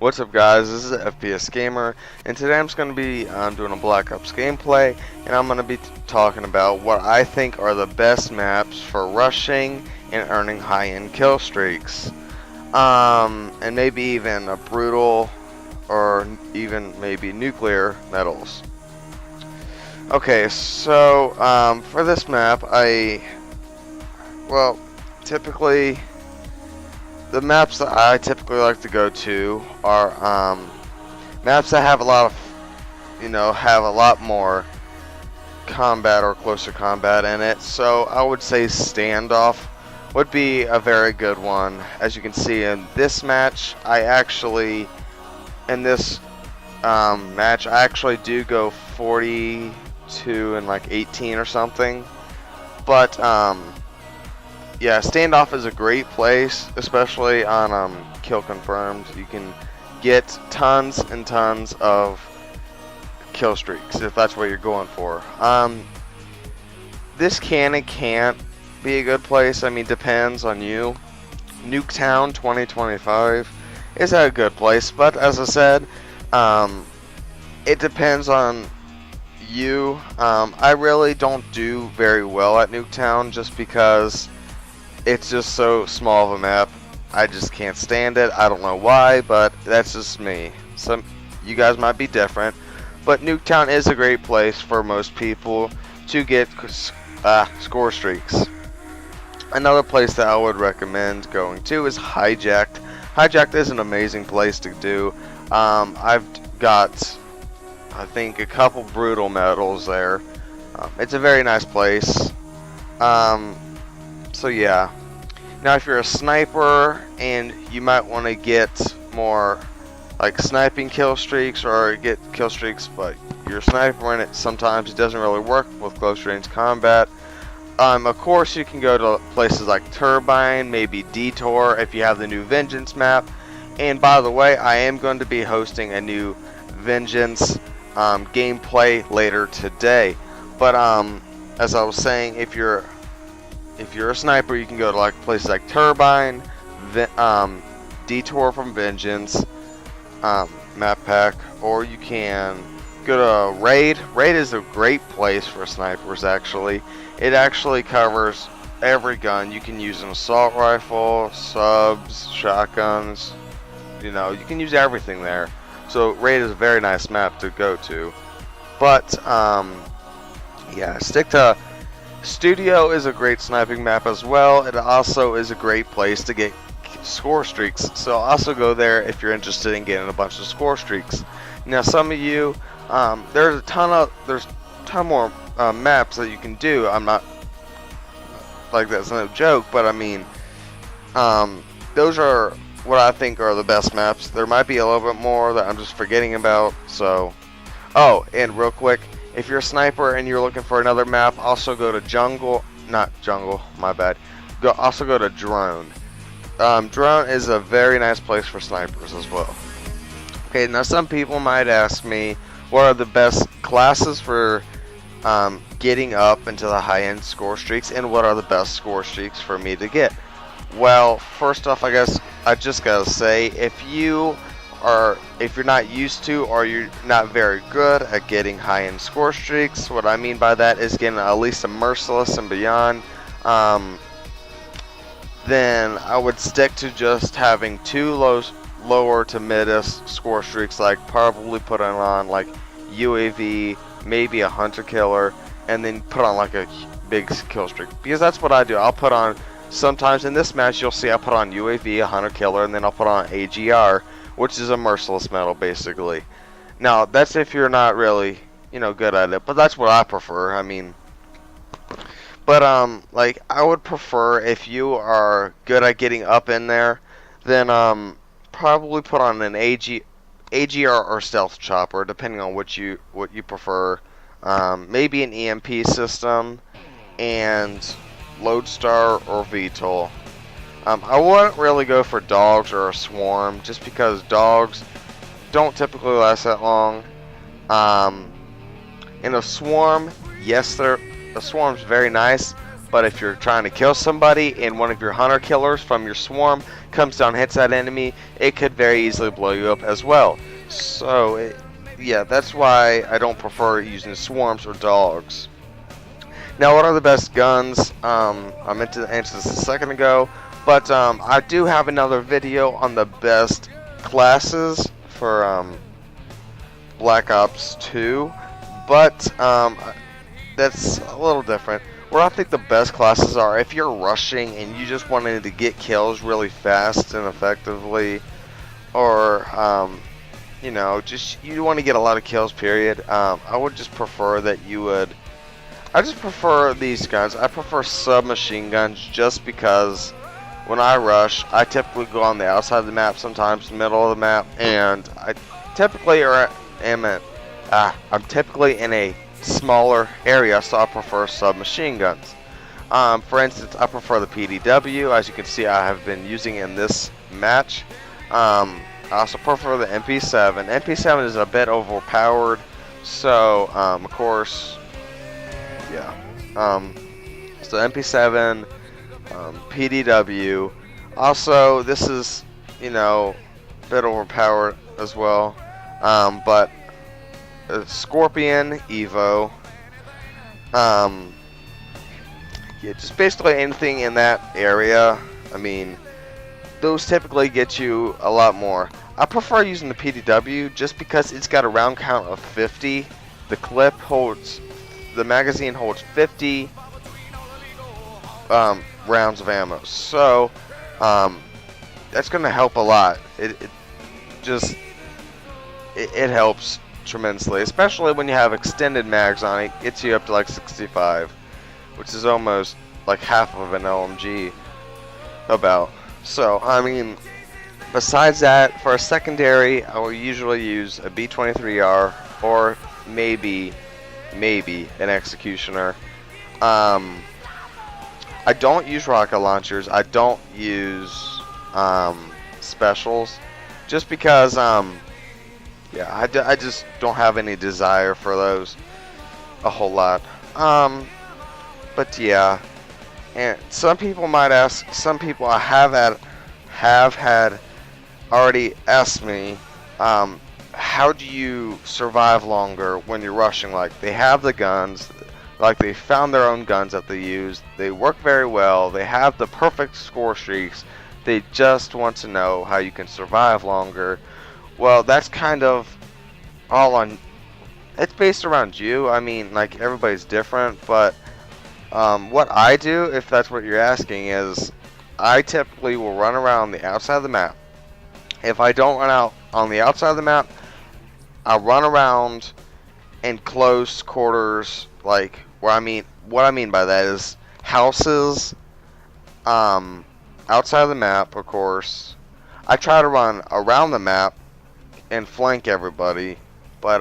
What's up, guys? This is FPS Gamer, and today I'm just going to be doing a Black Ops gameplay, and I'm going to be talking about what I think are the best maps for rushing and earning high-end kill streaks, and maybe even a brutal or even maybe nuclear metals. Okay, so for this map, typically the maps that I typically like to go to are maps that have a lot of, have a lot more combat or closer combat in it. So I would say standoff would be a very good one. As you can see in this match, in this match, I actually do go 42 and like 18 or something. But yeah, standoff is a great place, especially on kill confirmed. You can get tons and tons of kill streaks if that's what you're going for. This can and can't be a good place. I mean, depends on you. Nuketown 2025 is a good place, but as I said, it depends on you. I really don't do very well at Nuketown just because it's just so small of a map. I just can't stand it. I don't know why, but that's just me. Some you guys might be different, but Nuketown is a great place for most people to get score streaks. Another place that I would recommend going to is Hijacked. Hijacked is an amazing place to do. I've got, I think, a couple brutal medals there. It's a very nice place. So yeah. Now if you're a sniper and you might want to get more like sniping kill streaks or get kill streaks, but you're a sniper and sometimes it doesn't really work with close range combat. Of course you can go to places like Turbine, maybe Detour if you have the new Vengeance map. And by the way, I am going to be hosting a new Vengeance gameplay later today. But as I was saying, if you're a sniper, you can go to like places like Turbine, Detour from Vengeance, map pack, or you can go to Raid. Raid is a great place for snipers. Actually, it actually covers every gun. You can use an assault rifle, subs, shotguns. You can use everything there. So Raid is a very nice map to go to. But yeah, stick to. Studio is a great sniping map as well. It also is a great place to get score streaks. So also go there if you're interested in getting a bunch of score streaks. Now some of you, there's a ton more maps that you can do. I'm not like that's no joke, but I mean, those are what I think are the best maps. There might be a little bit more that I'm just forgetting about. So, oh, and real quick. If you're a sniper and you're looking for another map, also go to Also go to Drone. Drone is a very nice place for snipers as well. Okay, now some people might ask me, what are the best classes for getting up into the high-end score streaks, and what are the best score streaks for me to get? Well, first off, I guess I just gotta say, if you're not used to or you're not very good at getting high-end score streaks, what I mean by that is getting at least a merciless and beyond, then I would stick to just having two lower to midest score streaks, like probably put on like UAV, maybe a hunter killer, and then put on like a big kill streak, because that's what I do. I'll put on, sometimes in this match you'll see I put on UAV, a hunter killer, and then I'll put on AGR, which is a merciless medal, basically. Now, that's if you're not really, good at it, but that's what I prefer. I mean, but, like, I would prefer, if you are good at getting up in there, then, probably put on an AGR or stealth chopper, depending on what you prefer. Maybe an EMP system, and Lodestar or VTOL. I wouldn't really go for dogs or a swarm, just because dogs don't typically last that long. In a swarm, yes, a swarm's very nice, But if you're trying to kill somebody and one of your hunter killers from your swarm comes down and hits that enemy, it could very easily blow you up as well. So, yeah, that's why I don't prefer using swarms or dogs. Now, what are the best guns? I meant to answer this a second ago, but I do have another video on the best classes for Black Ops 2, but that's a little different. Where I think the best classes are, if you're rushing and you just wanted to get kills really fast and effectively, or you know, just you want to get a lot of kills, period. I would just prefer that you would. I just prefer these guns. I prefer submachine guns just because when I rush, I typically go on the outside of the map, sometimes the middle of the map, and I typically I'm typically in a smaller area, so I prefer submachine guns. For instance, I prefer the PDW, as you can see I have been using in this match. I also prefer the MP7. MP7 is a bit overpowered, so of course, yeah. So MP7, PDW. Also, this is, you know, a bit overpowered as well. But Scorpion, Evo. Yeah, just basically anything in that area. I mean, those typically get you a lot more. I prefer using the PDW just because it's got a round count of 50. The magazine holds 50 rounds of ammo. So, that's going to help a lot. It helps tremendously, especially when you have extended mags on it. Gets you up to like 65, which is almost like half of an LMG about. So, I mean, besides that, for a secondary, I will usually use a B-23R or maybe an Executioner. I don't use rocket launchers. I don't use specials, just because yeah, I just don't have any desire for those a whole lot. But yeah, and some people might ask. Some people I have had already asked me, how do you survive longer when you're rushing? Like, they have the guns, like they found their own guns that they use. They work very well. They have the perfect score streaks. They just want to know how you can survive longer. Well, that's kind of all on. It's based around you. I mean, like, everybody's different, but what I do, if that's what you're asking, is I typically will run around the outside of the map. If I don't run out on the outside of the map, I'll run around in close quarters, like what I mean by that is houses, outside of the map, of course. I try to run around the map and flank everybody, but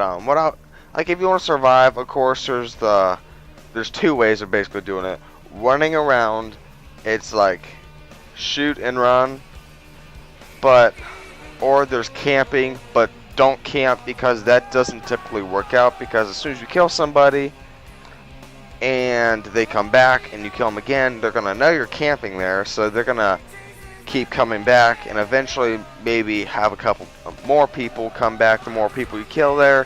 like, if you want to survive, of course, there's two ways of basically doing it. Running around, it's like shoot and run, or there's camping, but don't camp, because that doesn't typically work out, because as soon as you kill somebody and they come back and you kill them again, they're gonna know you're camping there, so they're gonna keep coming back, and eventually maybe have a couple more people come back. The more people you kill there,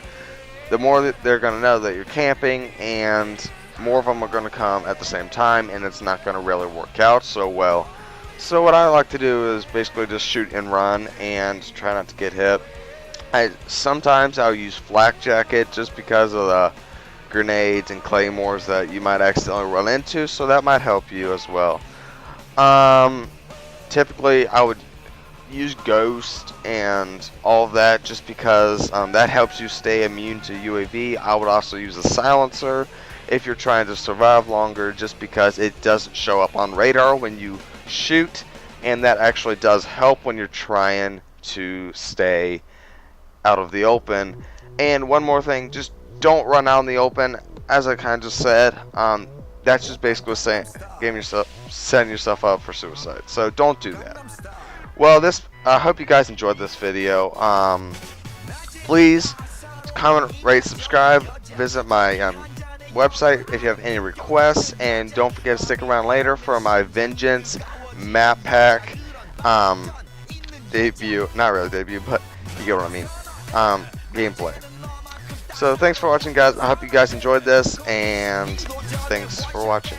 the more that they're gonna know that you're camping, and more of them are gonna come at the same time, and it's not gonna really work out so well. So what I like to do is basically just shoot and run and try not to get hit. Sometimes I'll use flak jacket just because of the grenades and claymores that you might accidentally run into, so that might help you as well. Typically I would use ghost and all of that just because that helps you stay immune to UAV. I would also use a silencer if you're trying to survive longer, just because it doesn't show up on radar when you shoot, and that actually does help when you're trying to stay out of the open. And one more thing, just don't run out in the open. As I kind of just said, that's just basically setting yourself up for suicide. So don't do that. Well, I hope you guys enjoyed this video. Please comment, rate, subscribe. Visit my website if you have any requests, and don't forget to stick around later for my Vengeance map pack debut. Not really debut, but you get what I mean. Gameplay. So thanks for watching, guys. I hope you guys enjoyed this, and thanks for watching.